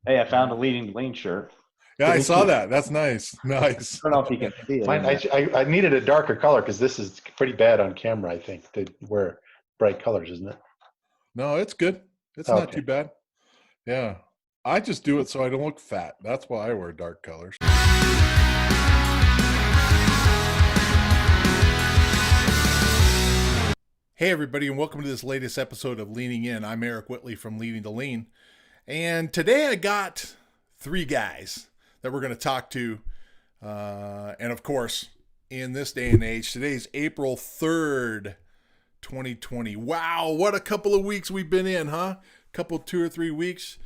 Hey, I found a Leading Lean shirt. Yeah, I Thank saw you. that. That's nice. Nice. I don't know if you can see it Mine, in there. I needed a darker color because this is pretty bad on camera, I think, to wear bright colors, isn't it? No, it's good. It's not Okay. too bad. Yeah. I just do it so I don't look fat. That's why I wear dark colors. Hey, everybody, and welcome to this latest episode of Leaning In. I'm Eric Whitley from Leading to Lean. And today I got three guys that we're going to talk to. And of course, in this day and age, today's April 3rd, 2020. Wow, what a couple of weeks we've been in, huh? Couple, 2 or 3 weeks.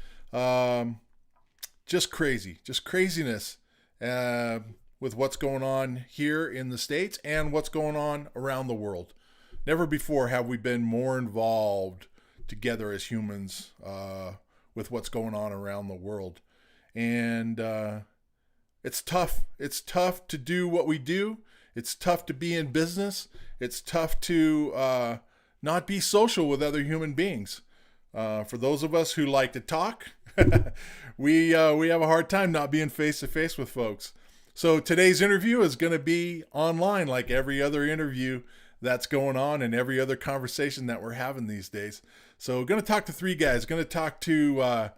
Just crazy, just craziness with what's going on here in the States and what's going on around the world. Never before have we been more involved together as humans with what's going on around the world. And it's tough. It's tough to do what we do. It's tough to be in business. It's tough to not be social with other human beings. For those of us who like to talk, we have a hard time not being face to face with folks. So today's interview is going to be online, like every other interview that's going on and every other conversation that we're having these days. So going to talk to three guys. Going to talk to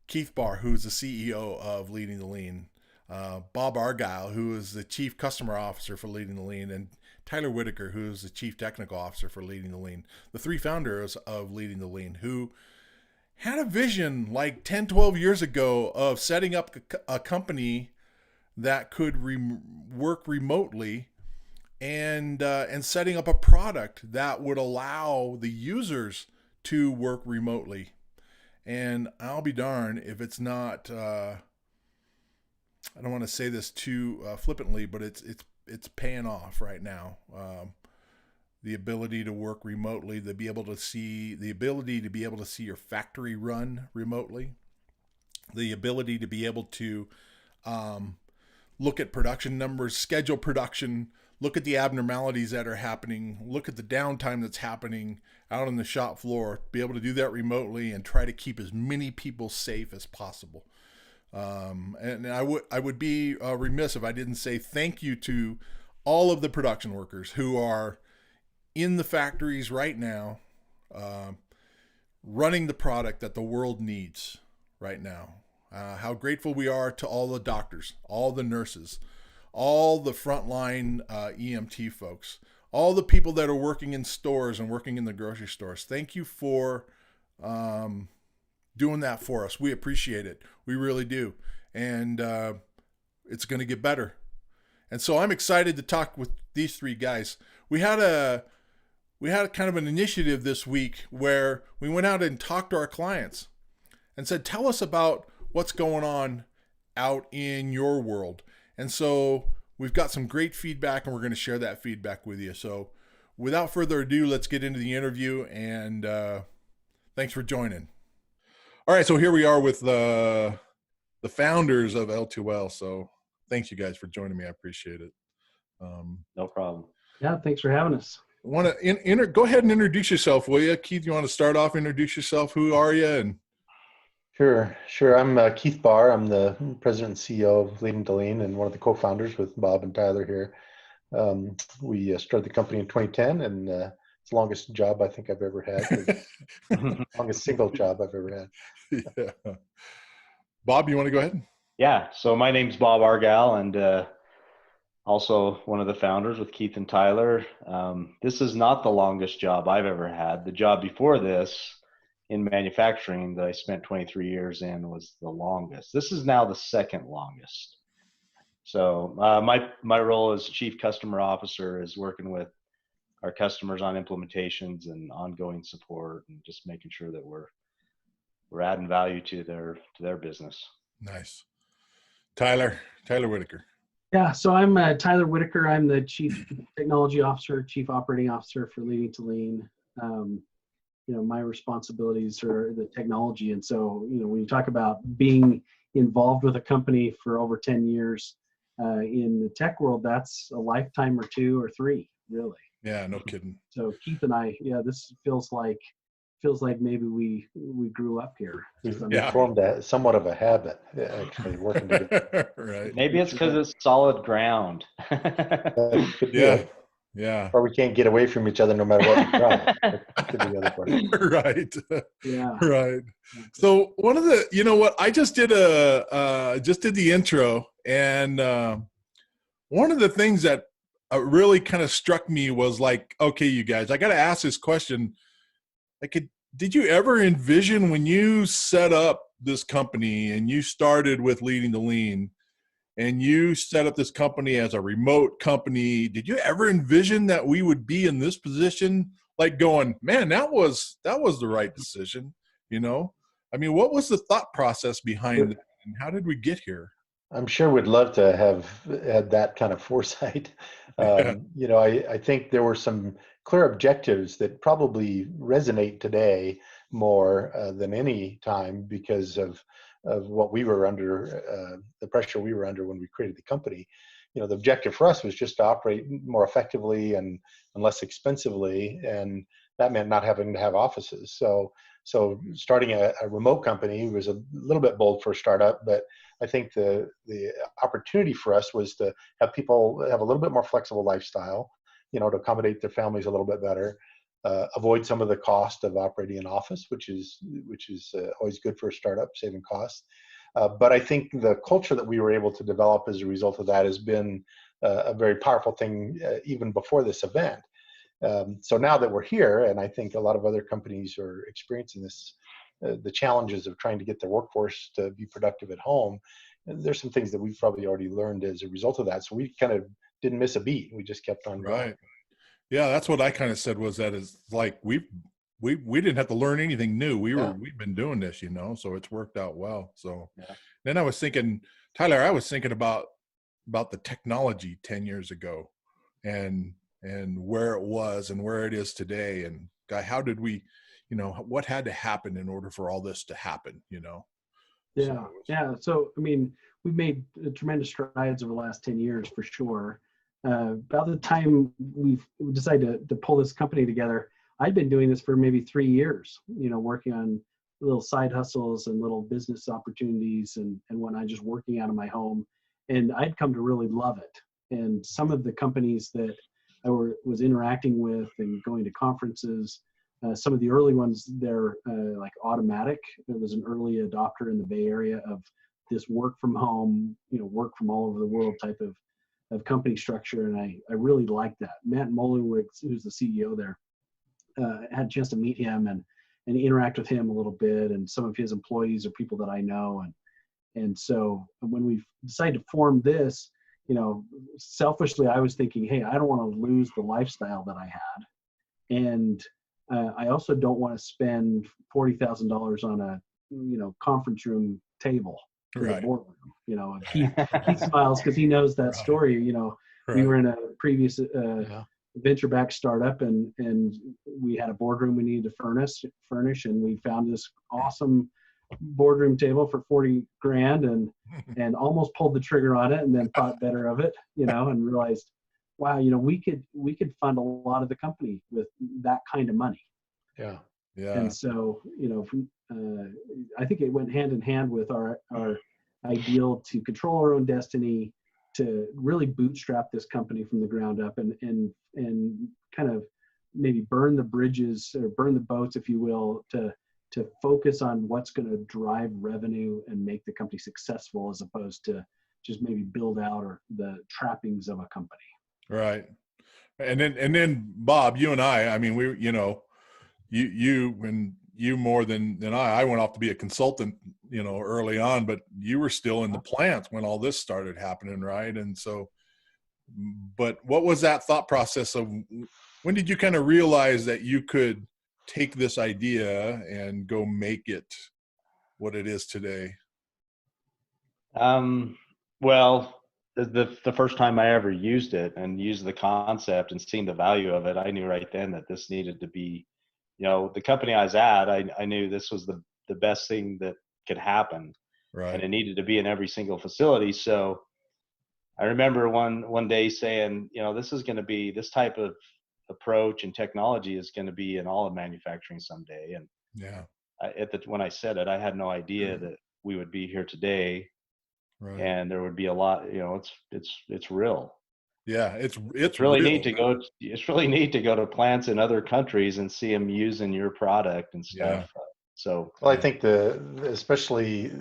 Keith Barr, who's the CEO of Leading the Lean, Bob Argyle, who is the Chief Customer Officer for Leading the Lean, and Tyler Whitaker, who is the Chief Technical Officer for Leading the Lean, the three founders of Leading the Lean, who had a vision like 10, 12 years ago of setting up a company that could work remotely and setting up a product that would allow the users to work remotely. And I'll be darned if it's not. I don't want to say this too flippantly, but it's paying off right now. The ability to work remotely, the ability to be able to see your factory run remotely, the ability to be able to look at production numbers, schedule production, look at the abnormalities that are happening, look at the downtime that's happening out on the shop floor, be able to do that remotely and try to keep as many people safe as possible. And I would be remiss if I didn't say thank you to all of the production workers who are in the factories right now, running the product that the world needs right now. How grateful we are to all the doctors, all the nurses, all the frontline EMT folks, all the people that are working in stores and working in the grocery stores. Thank you for doing that for us. We appreciate it. We really do. And it's going to get better. And so I'm excited to talk with these three guys. We had kind of an initiative this week where we went out and talked to our clients and said, tell us about what's going on out in your world. And so we've got some great feedback and we're going to share that feedback with you. So without further ado, let's get into the interview, and thanks for joining. All right, so here we are with the founders of L2L. So thanks you guys for joining me. I appreciate it. No problem. Yeah, thanks for having us. Want to go ahead and introduce yourself, will you? Keith, you want to start off, introduce yourself? Who are you? And Sure. I'm Keith Barr. I'm the president and CEO of Leading to Lean and one of the co-founders with Bob and Tyler here. We started the company in 2010, and it's the longest job I think I've ever had. Longest single job I've ever had. yeah. Bob, you want to go ahead? Yeah, so my name's Bob Argyle, and also one of the founders with Keith and Tyler. This is not the longest job I've ever had. The job before this in manufacturing that I spent 23 years in was the longest. This is now the second longest. So my role as Chief Customer Officer is working with our customers on implementations and ongoing support and just making sure that we're adding value to their business. Nice. Tyler Whitaker. Yeah, so I'm Tyler Whitaker. I'm the Chief Technology Officer, Chief Operating Officer for Leading to Lean. My responsibilities are the technology. And so, when you talk about being involved with a company for over 10 years in the tech world, that's a lifetime or two or three, really. Yeah, no kidding. So Keith and I, this feels like feels like maybe we grew up here. We've, I mean, we've formed somewhat of a habit, actually, working together. Right. Maybe it's because it's solid ground. That could be Yeah. it. Yeah. Or we can't get away from each other no matter what we try. That could be the other part. Right. yeah. Right. So one of the, you know what, I just did the intro, and one of the things that really kind of struck me was like, okay, you guys, I got to ask this question. Like, did you ever envision when you set up this company and you started with Leading to Lean, and you set up this company as a remote company, did you ever envision that we would be in this position, like going, man, that was the right decision? You know, I mean, what was the thought process behind it, and how did we get here? I'm sure we'd love to have had that kind of foresight. Yeah. You know, I think there were some clear objectives that probably resonate today more than any time because of what we were under, the pressure we were under when we created the company. You know, the objective for us was just to operate more effectively and less expensively, and that meant not having to have offices. So starting a remote company was a little bit bold for a startup, but I think the opportunity for us was to have people have a little bit more flexible lifestyle, you know, to accommodate their families a little bit better, avoid some of the cost of operating an office, which is always good for a startup, saving costs. But I think the culture that we were able to develop as a result of that has been a very powerful thing even before this event. So now that we're here, and I think a lot of other companies are experiencing this, the challenges of trying to get their workforce to be productive at home, there's some things that we've probably already learned as a result of that. So we kind of didn't miss a beat. We just kept on going. Right. Yeah, that's what I kind of said, was that is like we didn't have to learn anything new. We've been doing this, you know, so it's worked out well. So then I was thinking, Tyler, I was thinking about the technology 10 years ago and where it was and where it is today. And Guy, how did we, you know, what had to happen in order for all this to happen, you know? So I mean, we've made tremendous strides over the last 10 years for sure. About the time we decided to pull this company together, I'd been doing this for maybe 3 years, you know, working on little side hustles and little business opportunities and whatnot, just working out of my home. And I'd come to really love it. And some of the companies that I was interacting with and going to conferences, some of the early ones, they're like Automatic. It was an early adopter in the Bay Area of this work from home, you know, work from all over the world type of company structure. And I really liked that. Matt Molowitz, who's the CEO there, had a chance to meet him and interact with him a little bit. And some of his employees are people that I know. And so when we decided to form this, you know, selfishly, I was thinking, hey, I don't want to lose the lifestyle that I had. And I also don't want to spend $40,000 on a, you know, conference room table for a boardroom. You know, Keith smiles because he knows that story. You know, we were in a previous venture-backed startup, and we had a boardroom we needed to furnish, and we found this awesome boardroom table for 40 grand and almost pulled the trigger on it, and then thought better of it, you know, and realized, wow, you know, we could fund a lot of the company with that kind of money. Yeah. And so, you know, I think it went hand in hand with our ideal to control our own destiny, to really bootstrap this company from the ground up and kind of maybe burn the bridges or burn the boats, if you will, to focus on what's going to drive revenue and make the company successful, as opposed to just maybe build out or the trappings of a company. Right. And then Bob, you and I mean, we, you know, you more than I went off to be a consultant, you know, early on, but you were still in the plants when all this started happening. Right. And so, but what was that thought process of, when did you kind of realize that you could take this idea and go make it what it is today? Well, the first time I ever used it and used the concept and seen the value of it, I knew right then that this needed to be, you know, the company I was at, I knew this was the best thing that could happen. Right. And it needed to be in every single facility. So I remember one day saying, you know, this is going to be, this type of approach and technology is going to be in all of manufacturing someday. And Yeah. when I said it, I had no idea that we would be here today, Right. and there would be a lot. It's real. Yeah. It's Really real. neat to go. It's really neat to go to plants in other countries and see them using your product and stuff. Yeah. So Well, I think especially,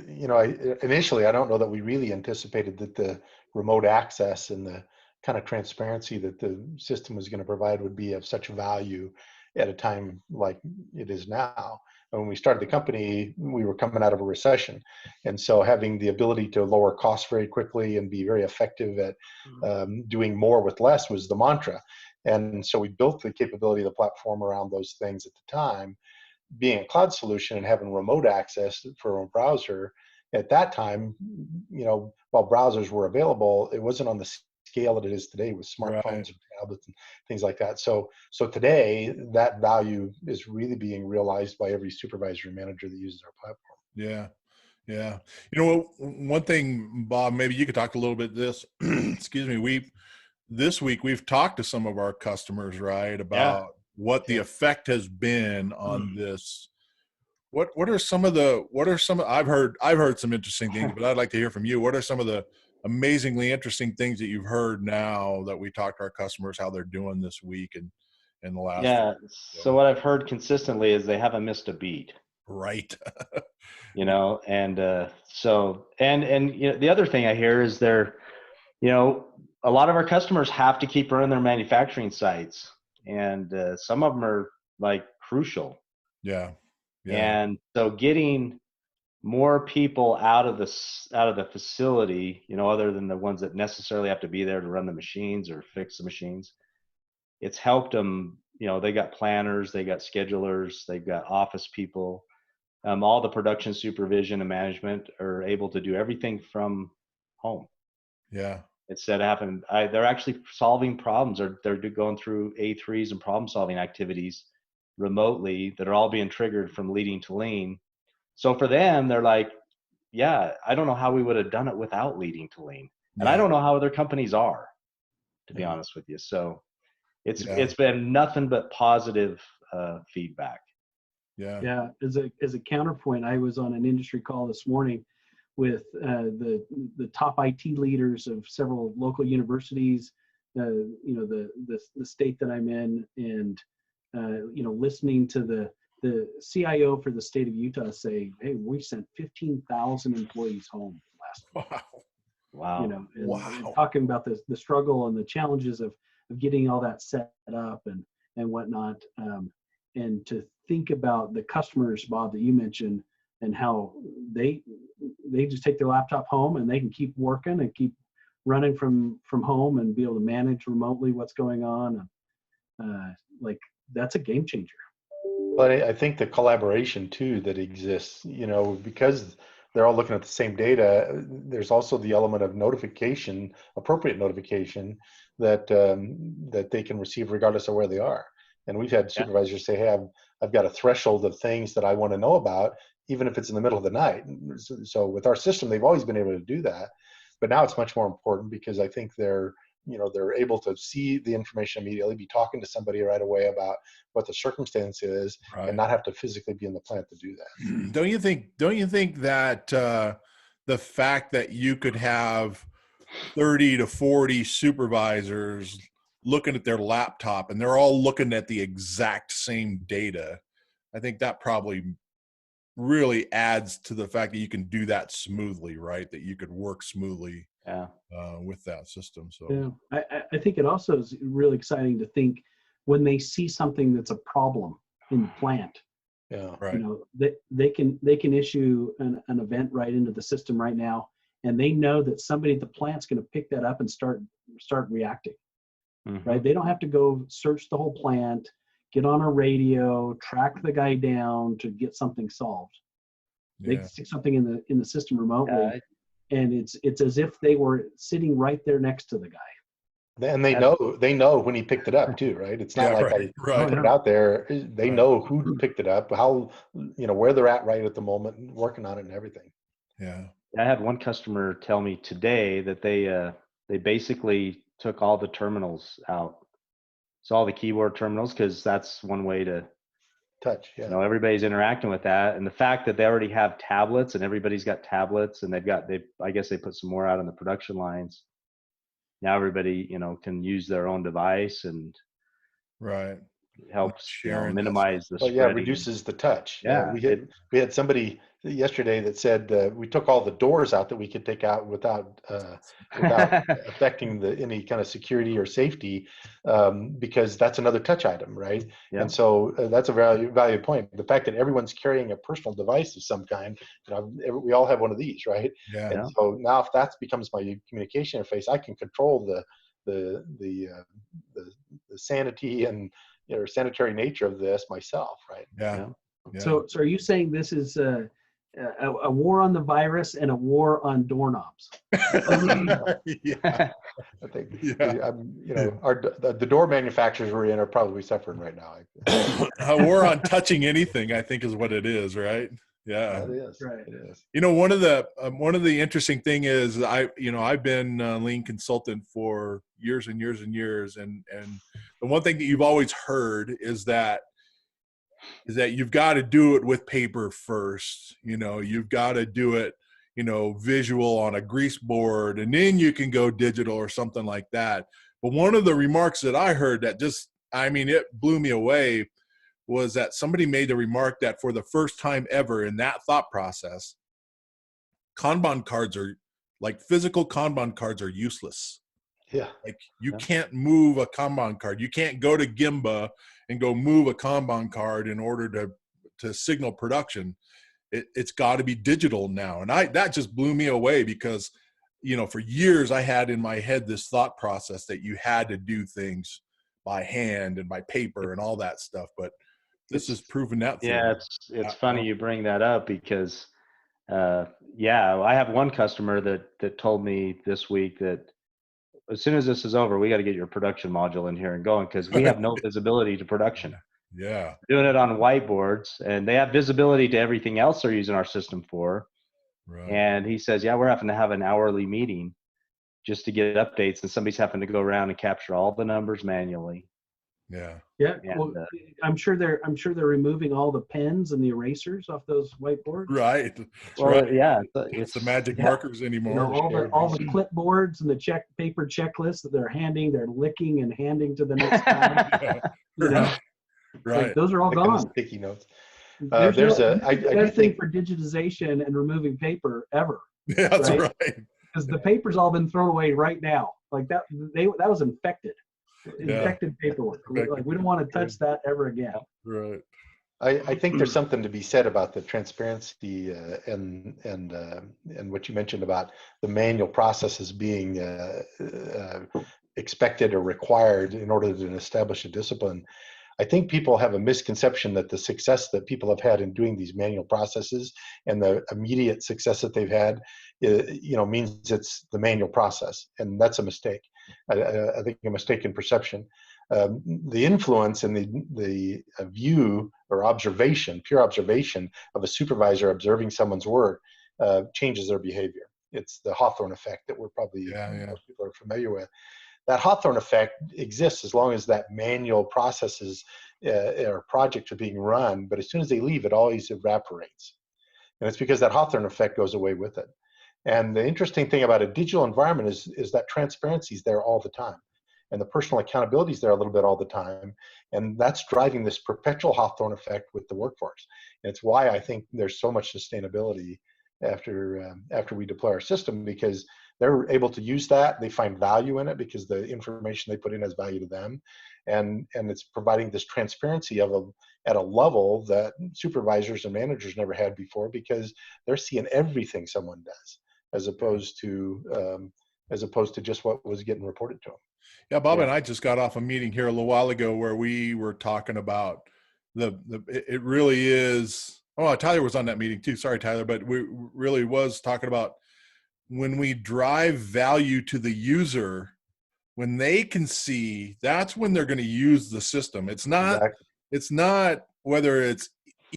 initially, I don't know that we really anticipated that the remote access and the kind of transparency that the system was going to provide would be of such value at a time like it is now. When we started the company, we were coming out of a recession. And so having the ability to lower costs very quickly and be very effective at doing more with less was the mantra. And so we built the capability of the platform around those things at the time. Being a cloud solution and having remote access for a browser at that time, while browsers were available, it wasn't on the scale that it is today with smartphones Right. and tablets and things like that. So today that value is really being realized by every supervisor and manager that uses our platform. Yeah. Yeah. One thing, Bob, maybe you could talk a little bit this, excuse me. This week we've talked to some of our customers, right, about what the effect has been on this. What are some I've heard some interesting things, but I'd like to hear from you. What are some of the amazingly interesting things that you've heard now that we talk to our customers, how they're doing this week and in the last yeah. So what I've heard consistently is they haven't missed a beat. right. And so the other thing I hear is a lot of our customers have to keep running their manufacturing sites, and some of them are like crucial. Yeah. And so getting more people out of the facility, other than the ones that necessarily have to be there to run the machines or fix the machines, it's helped them. They got planners, they got schedulers, they've got office people. All the production supervision and management are able to do everything from home. Yeah. Instead of they're actually solving problems, or they're going through A3s and problem solving activities remotely that are all being triggered from Leading to Lean. So for them, they're like, yeah, I don't know how we would have done it without Leading to Lean. And I don't know how other companies are, to be honest with you. So it's been nothing but positive feedback. Yeah. As a counterpoint, I was on an industry call this morning with the top IT leaders of several local universities, the state that I'm in, and listening to the CIO for the state of Utah say, "Hey, we sent 15,000 employees home last week." Wow. And talking about the struggle and the challenges of getting all that set up and whatnot, and to think about the customers, Bob, that you mentioned, and how they just take their laptop home and they can keep working and keep running from home and be able to manage remotely what's going on. Like, that's a game changer. But I think the collaboration too that exists, because they're all looking at the same data, there's also the element of notification, appropriate notification that they can receive regardless of where they are. And we've had supervisors say, "Hey, I've got a threshold of things that I want to know about, even if it's in the middle of the night." So with our system, they've always been able to do that, but now it's much more important because I think they're able to see the information immediately, be talking to somebody right away about what the circumstance is, and not have to physically be in the plant to do that. Don't you think that the fact that you could have 30 to 40 supervisors looking at their laptop and they're all looking at the exact same data, I think that probably really adds to the fact that you can do that smoothly, right? That you could work smoothly with that system. So I think it also is really exciting to think when they see something that's a problem in the plant. Right. They can issue an event right into the system right now, and they know that somebody at the plant's going to pick that up and start reacting. Mm-hmm. Right? They don't have to go search the whole plant, get on a radio, track the guy down to get something solved. They can stick something in the system remotely, and it's as if they were sitting right there next to the guy. And they know when he picked it up too, right? It's not I put it out there. They know who picked it up, how, where they're at right at the moment, working on it and everything. Yeah. I had one customer tell me today that they basically took all the terminals out So all the keyboard terminals, because that's one way to, Touch, yeah. everybody's interacting with that. And the fact that they already have tablets and everybody's got tablets and I guess they put some more out on the production lines. Now everybody, can use their own device and Right. helps, Sharing that minimize the Well, spreading. yeah, it reduces the touch. Yeah, We had somebody yesterday that said we took all the doors out that we could take out without affecting any kind of security or safety, because that's another touch item, right? Yeah. And so that's a value point. The fact that everyone's carrying a personal device of some kind, we all have one of these, right? Yeah. And so now if that becomes my communication interface, I can control the sanity and sanitary nature of this myself, right? Yeah. So are you saying this is a war on the virus and a war on doorknobs? Yeah. I think Yeah. the door manufacturers we're in are probably suffering right now. A war on touching anything, I think, is what it is, right? Yeah. It is. Right. It is. One of the interesting thing is I've been a lean consultant for years and years and years, and the one thing that you've always heard is that you've got to do it with paper first. You've got to do it, visual on a grease board, and then you can go digital or something like that. But one of the remarks that I heard that it blew me away was that somebody made the remark that for the first time ever in that thought process, Kanban cards physical Kanban cards are useless. Yeah. Like you can't move a Kanban card. You can't go to Gemba and go move a Kanban card in order to signal production. It's got to be digital now. And that just blew me away because, for years I had in my head this thought process that you had to do things by hand and by paper and all that stuff. But this is proven that. Yeah, it's funny you bring that up because, I have one customer that told me this week that as soon as this is over, we got to get your production module in here and going because we have no visibility to production. Yeah. Doing it on whiteboards, and they have visibility to everything else they're using our system for. Right. And he says, we're having to have an hourly meeting just to get updates, and somebody's having to go around and capture all the numbers manually. Yeah. Yeah. And, Well, I'm sure they're removing all the pens and the erasers off those whiteboards. Right. Well, right. yeah, It's the magic markers anymore. All the clipboards and the paper checklists that they're licking and handing to the next guy. Right. Like, those are all gone. Sticky notes. There's I do think for digitization and removing paper ever. Yeah, that's right. Because the paper's all been thrown away right now. Like that was infected paperwork. Like we don't want to touch that ever again. Right. I think there's something to be said about the transparency and what you mentioned about the manual processes being expected or required in order to establish a discipline. I think people have a misconception that the success that people have had in doing these manual processes and the immediate success that they've had, means it's the manual process, and that's a mistake. I think a mistaken perception. The influence and the view or observation, pure observation of a supervisor observing someone's work changes their behavior. It's the Hawthorne effect that we're probably most people are familiar with. That Hawthorne effect exists as long as that manual processes or projects are being run, but as soon as they leave, it always evaporates. And it's because that Hawthorne effect goes away with it. And the interesting thing about a digital environment is that transparency is there all the time. And the personal accountability is there a little bit all the time. And that's driving this perpetual Hawthorne effect with the workforce. And it's why I think there's so much sustainability after we deploy our system, because they're able to use that. They find value in it because the information they put in has value to them. And it's providing this transparency at a level that supervisors and managers never had before, because they're seeing everything someone does, as opposed to just what was getting reported to them. Yeah, Bob and I just got off a meeting here a little while ago where we were talking about it really is. Oh, Tyler was on that meeting too. Sorry, Tyler, but we really was talking about when we drive value to the user, when they can see, that's when they're going to use the system. It's not. Exactly. It's not whether it's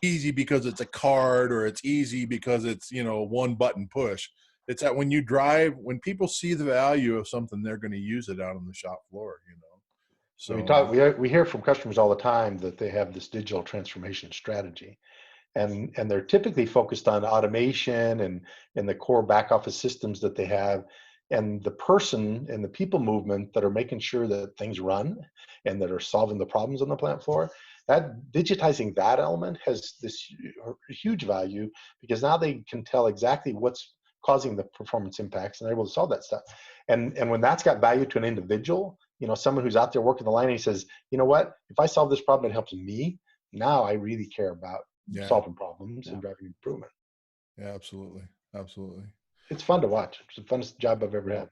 easy because it's a card or it's easy because it's one button push. It's that when people see the value of something, they're going to use it out on the shop floor. So we hear from customers all the time that they have this digital transformation strategy, and they're typically focused on automation and the core back office systems that they have, and the person and the people movement that are making sure that things run and that are solving the problems on the plant floor. That digitizing that element has this huge value, because now they can tell exactly what's causing the performance impacts, and they're able to solve that stuff. And when that's got value to an individual, someone who's out there working the line, and he says, you know what, if I solve this problem, it helps me. Now I really care about solving problems and driving improvement. Yeah, absolutely. It's fun to watch. It's the funnest job I've ever had.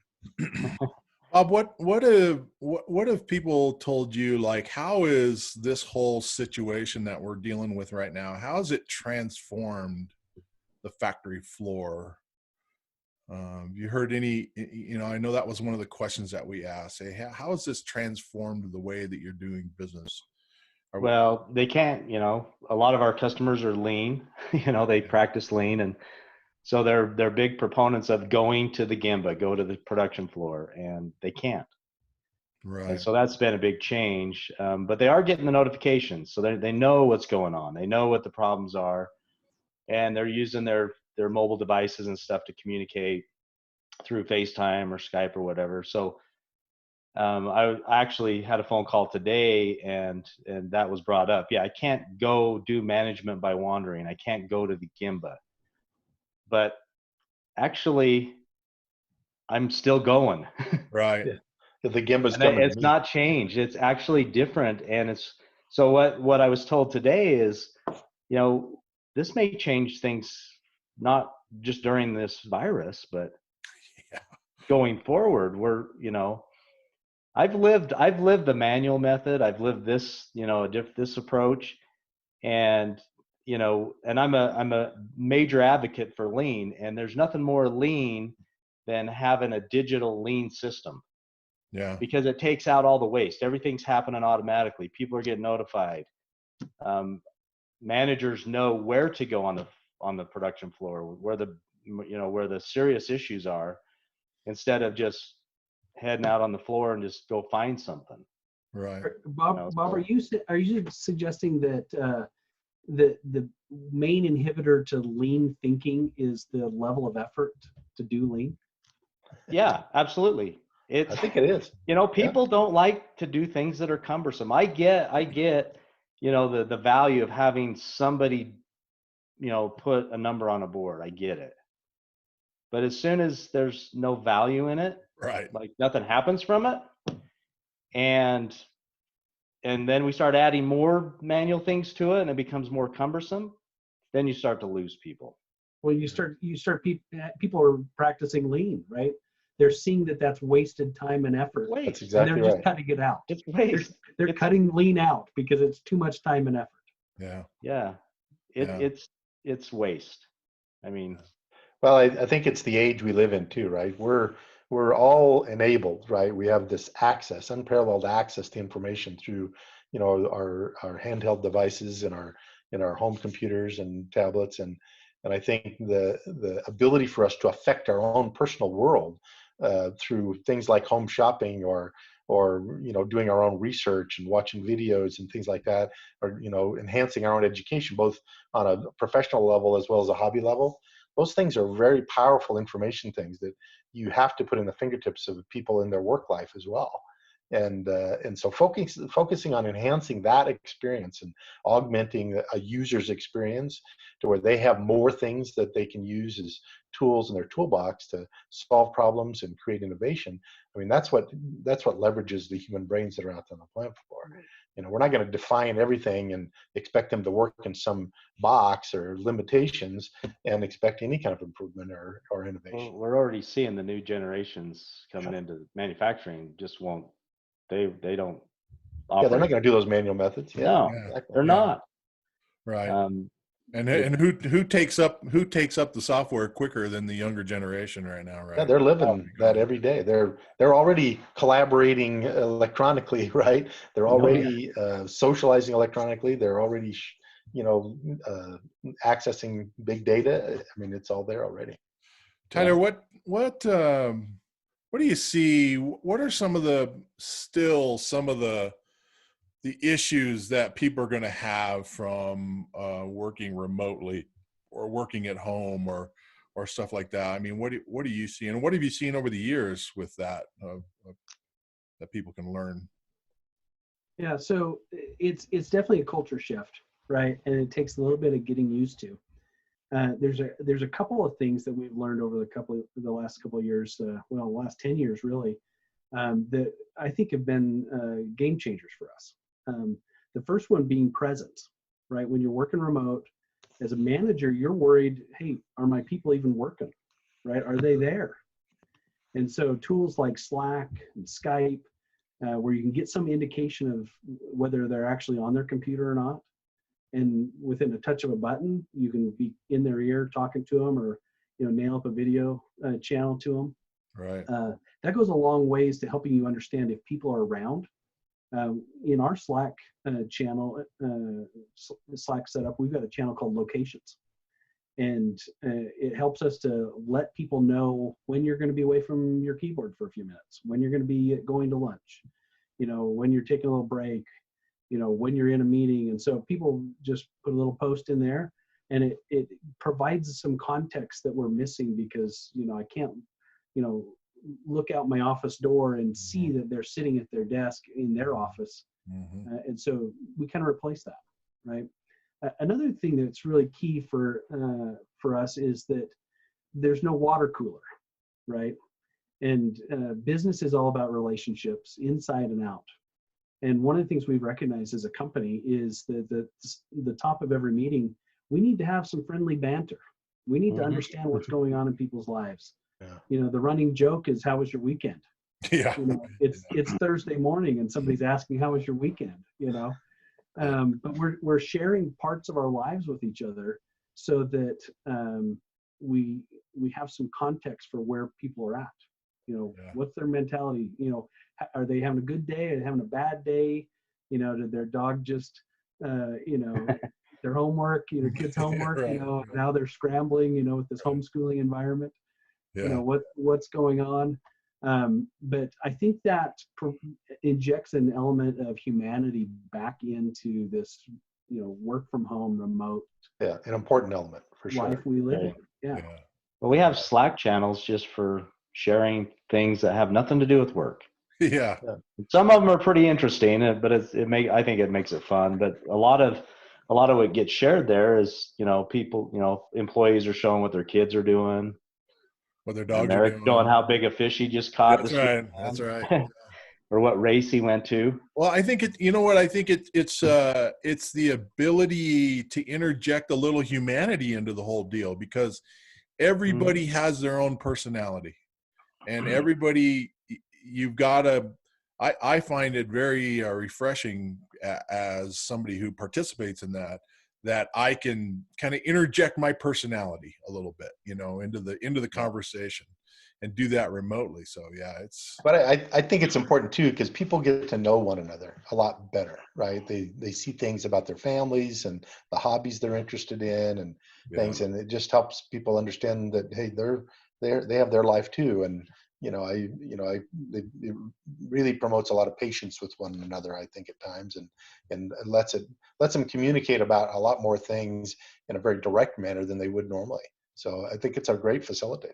Bob, what have people told you, like, how is this whole situation that we're dealing with right now, how has it transformed the factory floor? You heard any, I know that was one of the questions that we asked. Hey, how has this transformed the way that you're doing business? Well, they can't, a lot of our customers are lean, they practice lean. And so they're big proponents of going to the Gemba, go to the production floor, and they can't. Right. And so that's been a big change. But they are getting the notifications. So they know what's going on. They know what the problems are. And they're using their mobile devices and stuff to communicate through FaceTime or Skype or whatever. So I actually had a phone call today, and that was brought up. Yeah, I can't go do management by wandering. I can't go to the Gemba. But actually, I'm still going. Right. Yeah. The Gemba's coming. It's not changed. It's actually different. And it's so what I was told today is, this may change things, not just during this virus, but going forward. I've lived the manual method. I've lived this, this approach, and and I'm a major advocate for lean, and there's nothing more lean than having a digital lean system. Yeah. Because it takes out all the waste. Everything's happening automatically. People are getting notified. Managers know where to go on the production floor, where the serious issues are, instead of just heading out on the floor and just go find something. Right. Bob, are you suggesting that the main inhibitor to lean thinking is the level of effort to do lean? Yeah, absolutely. I think it is. People don't like to do things that are cumbersome. I get, the value of having somebody, put a number on a board. I get it. But as soon as there's no value in it, right, like nothing happens from it, and then we start adding more manual things to it, and it becomes more cumbersome, then you start to lose people. Well, people are practicing lean, right? They're seeing that that's wasted time and effort. That's exactly right. And they're just cutting it out. It's waste. They're cutting lean out because it's too much time and effort. Yeah. It's waste. I mean, well, I think it's the age we live in too, right? We're all enabled, right? We have this access, unparalleled access to information through, our handheld devices and our home computers and tablets, and I think the ability for us to affect our own personal world through things like home shopping or doing our own research and watching videos and things like that, or enhancing our own education both on a professional level as well as a hobby level. Those things are very powerful information things that you have to put in the fingertips of people in their work life as well. And so focusing on enhancing that experience and augmenting a user's experience to where they have more things that they can use as tools in their toolbox to solve problems and create innovation. I mean, that's what leverages the human brains that are out on the plant floor. We're not going to define everything and expect them to work in some box or limitations and expect any kind of improvement or innovation. Well, we're already seeing the new generations coming into manufacturing just won't. They don't. Yeah, they're not going to do those manual methods. No, they're not. Right. And who takes up the software quicker than the younger generation right now, right? Yeah, they're living that every day. They're already collaborating electronically, right? They're already socializing electronically. They're already, accessing big data. I mean, it's all there already. Tyler, what what do you see? What are some of the issues that people are going to have from working remotely or working at home or stuff like that? I mean, what do you see, and what have you seen over the years with that that people can learn? Yeah, so it's definitely a culture shift, right? And it takes a little bit of getting used to. There's a couple of things that we've learned over the last couple of years, well, the last 10 years really, that I think have been game changers for us. The first one being presence, right? When you're working remote, as a manager, you're worried, hey, are my people even working, right? Are they there? And so tools like Slack and Skype, where you can get some indication of whether they're actually on their computer or not. And within a touch of a button, you can be in their ear talking to them, or nail up a video channel to them. Right. That goes a long ways to helping you understand if people are around. In our Slack channel, Slack setup, we've got a channel called Locations. And it helps us to let people know when you're going to be away from your keyboard for a few minutes, when you're going to be going to lunch, when you're taking a little break, when you're in a meeting. And so people just put a little post in there, and it provides some context that we're missing, because, I can't, look out my office door and see that they're sitting at their desk in their office. Mm-hmm. And so we kind of replace that, right? Another thing that's really key for us is that there's no water cooler, right? And business is all about relationships, inside and out. And one of the things we've recognized as a company is that the top of every meeting, we need to have some friendly banter. We need to understand what's going on in people's lives. Yeah. The running joke is, how was your weekend? Yeah. It's Thursday morning and somebody's asking, how was your weekend? But we're sharing parts of our lives with each other, so that we have some context for where people are at. What's their mentality? Are they having a good day? Are they having a bad day? Did their dog just their homework, kids' homework? Right. Now they're scrambling, with this homeschooling environment. Yeah. What's going on? But I think that injects an element of humanity back into this, work from home, remote. Yeah, an important element for sure. Life we live in. Yeah. Well, we have Slack channels just for sharing things that have nothing to do with work. Yeah. Some of them are pretty interesting, but I think it makes it fun. But a lot of what gets shared there is, people, employees are showing what their kids are doing. What their dogs Eric are doing. showing how big a fish he just caught. That's right. That's right. Or what race he went to. Well, I think it's the ability to interject a little humanity into the whole deal, because everybody has their own personality, and everybody, you've got to, I find it very refreshing as somebody who participates in that I can kind of interject my personality a little bit, into the conversation, and do that remotely. So yeah, But I think it's important too, because people get to know one another a lot better, right? They see things about their families and the hobbies they're interested in and things, and it just helps people understand that, hey, they have their life too, and it really promotes a lot of patience with one another, I think, at times, and lets them communicate about a lot more things in a very direct manner than they would normally. So I think it's a great facilitator.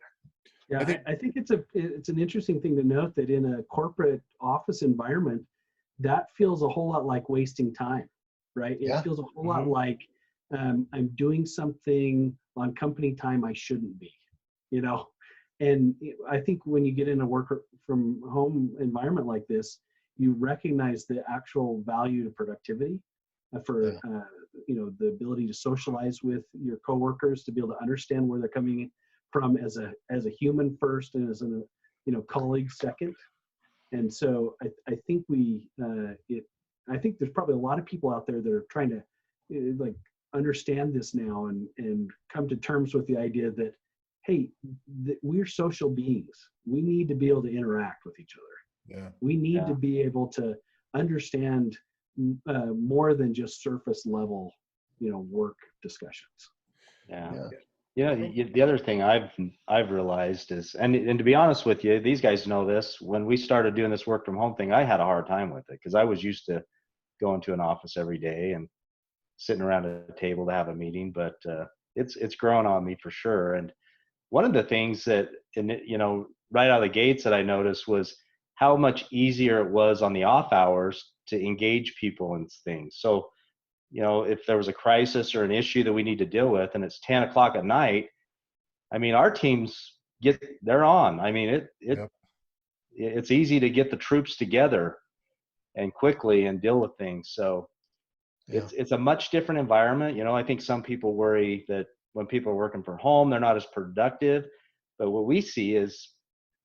Yeah, I think it's an interesting thing to note that in a corporate office environment, that feels a whole lot like wasting time, right? It feels a whole lot like I'm doing something on company time I shouldn't be, And I think when you get in a work from home environment like this, you recognize the actual value to productivity, for the ability to socialize with your coworkers, to be able to understand where they're coming from as a human first, and as a colleague second. And so I think I think there's probably a lot of people out there that are trying to understand this now, and come to terms with the idea that, hey, we're social beings. We need to be able to interact with each other. Yeah. We need to be able to understand more than just surface level, work discussions. Yeah. The other thing I've realized is, and to be honest with you, these guys know this. When we started doing this work from home thing, I had a hard time with it because I was used to going to an office every day and sitting around a table to have a meeting. But it's grown on me for sure. And one of the things that, right out of the gates that I noticed was how much easier it was on the off hours to engage people in things. So, if there was a crisis or an issue that we need to deal with and it's 10 o'clock at night, I mean, our teams they're on. I mean, Yep. it's easy to get the troops together and quickly and deal with things. So it's a much different environment. I think some people worry that when people are working from home, they're not as productive. But what we see is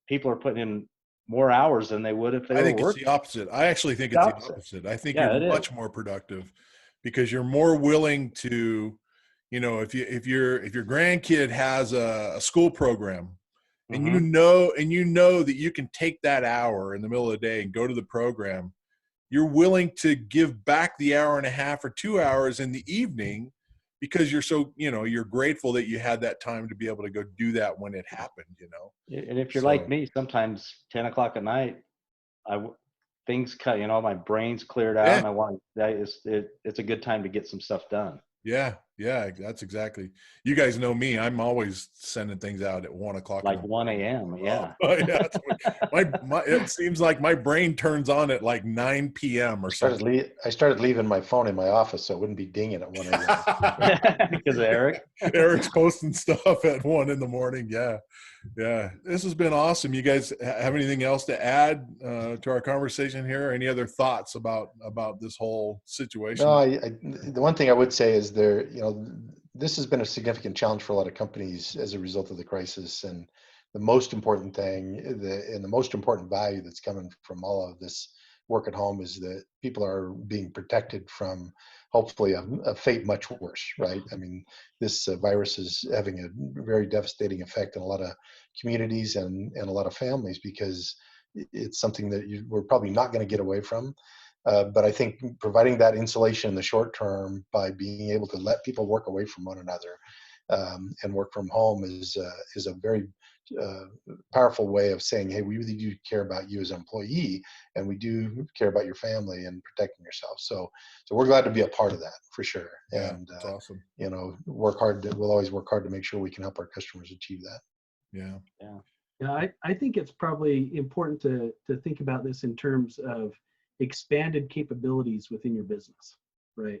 people are putting in more hours than they would if they were working. I think it's the opposite. I actually think it's the opposite. I think you're much more productive because you're more willing to, if your grandkid has a school program and you know that you can take that hour in the middle of the day and go to the program, you're willing to give back the hour and a half or 2 hours in the evening because you're so, you're grateful that you had that time to be able to go do that when it happened, And if you're like me, sometimes 10 o'clock at night, things cut, my brain's cleared out and it's a good time to get some stuff done. Yeah, that's exactly. You guys know me. I'm always sending things out at 1 o'clock. Like 1 a.m. Yeah. Yeah. It seems like my brain turns on at like 9 p.m. or something. I started leaving my phone in my office so it wouldn't be dinging at 1 a.m. Because of Eric. Eric's posting stuff at 1 in the morning. Yeah. This has been awesome. You guys have anything else to add to our conversation here? Any other thoughts about this whole situation? No, the one thing I would say is this has been a significant challenge for a lot of companies as a result of the crisis. And the most important thing, and the most important value that's coming from all of this work at home is that people are being protected from hopefully a fate much worse, right? I mean, this virus is having a very devastating effect on a lot of communities and a lot of families because it's something that we're probably not going to get away from. But I think providing that insulation in the short term by being able to let people work away from one another and work from home is a very powerful way of saying, hey, we really do care about you as an employee, and we do care about your family and protecting yourself. So we're glad to be a part of that for sure. Yeah, and that's awesome. Work hard. We'll always work hard to make sure we can help our customers achieve that. Yeah. I think it's probably important to think about this in terms of expanded capabilities within your business, right?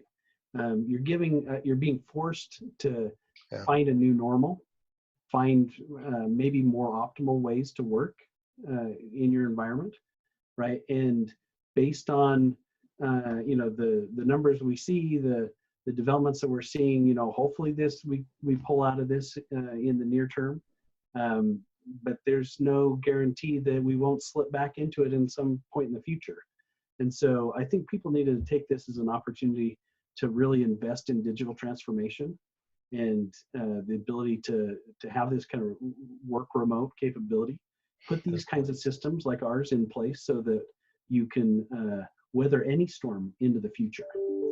You're being forced to find a new normal, find maybe more optimal ways to work in your environment, right? And based on the numbers we see, the developments that we're seeing, hopefully we pull out of this in the near term. But there's no guarantee that we won't slip back into it in some point in the future. And so I think people need to take this as an opportunity to really invest in digital transformation and the ability to have this kind of work remote capability, put these kinds of systems like ours in place so that you can weather any storm into the future,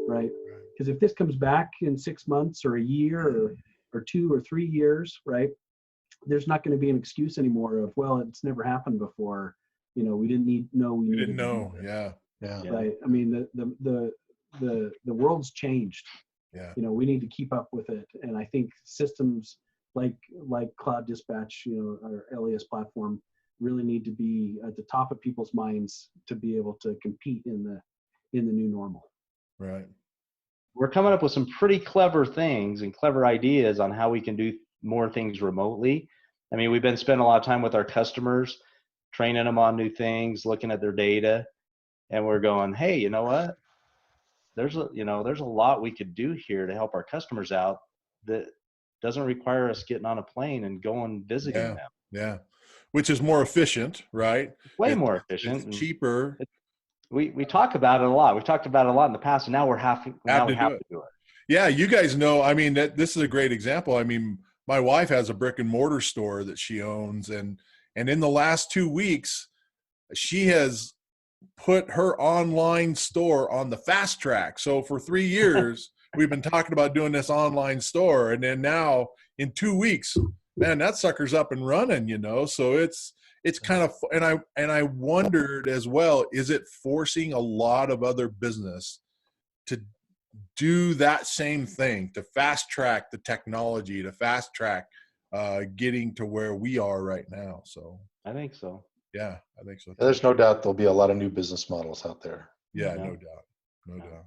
right? Because if this comes back in 6 months or a year or 2 or 3 years, right, there's not going to be an excuse anymore of, well, it's never happened before. We didn't know. We didn't know. Yeah. Right. I mean, the world's changed. Yeah. We need to keep up with it. And I think systems like Cloud Dispatch, our LES platform, really need to be at the top of people's minds to be able to compete in the new normal. Right. We're coming up with some pretty clever things and clever ideas on how we can do more things remotely. I mean, we've been spending a lot of time with our customers, training them on new things, looking at their data, and we're going, hey, you know what? There's a lot we could do here to help our customers out that doesn't require us getting on a plane and going visiting them. Yeah. Which is more efficient, right? Way more efficient. It's cheaper. We talk about it a lot. We've talked about it a lot in the past, and now we have to do it. Yeah, you guys know, I mean, this is a great example. I mean, my wife has a brick and mortar store that she owns, and in the last 2 weeks, she has put her online store on the fast track. So for 3 years, we've been talking about doing this online store, and then now in 2 weeks, man, that sucker's up and running, you know? So it's kind of, and I wondered as well, is it forcing a lot of other business to do that same thing, to fast track the technology, to fast track getting to where we are right now? So I think so. yeah, I think so. Yeah, there's no doubt there'll be a lot of new business models out there. Yeah, Yeah. no doubt. No doubt.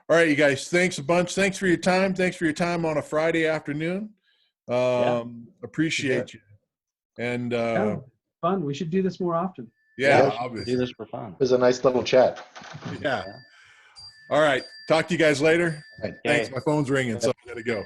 All right, you guys, thanks a bunch. Thanks for your time. Thanks for your time on a Friday afternoon. Appreciate you. And Yeah, fun. We should do this more often. yeah, Yeah, Do obviously. this for fun. It was a nice little chat. Yeah. All right. Talk to you guys later. Right. Thanks. Okay. My phone's ringing, so I gotta go.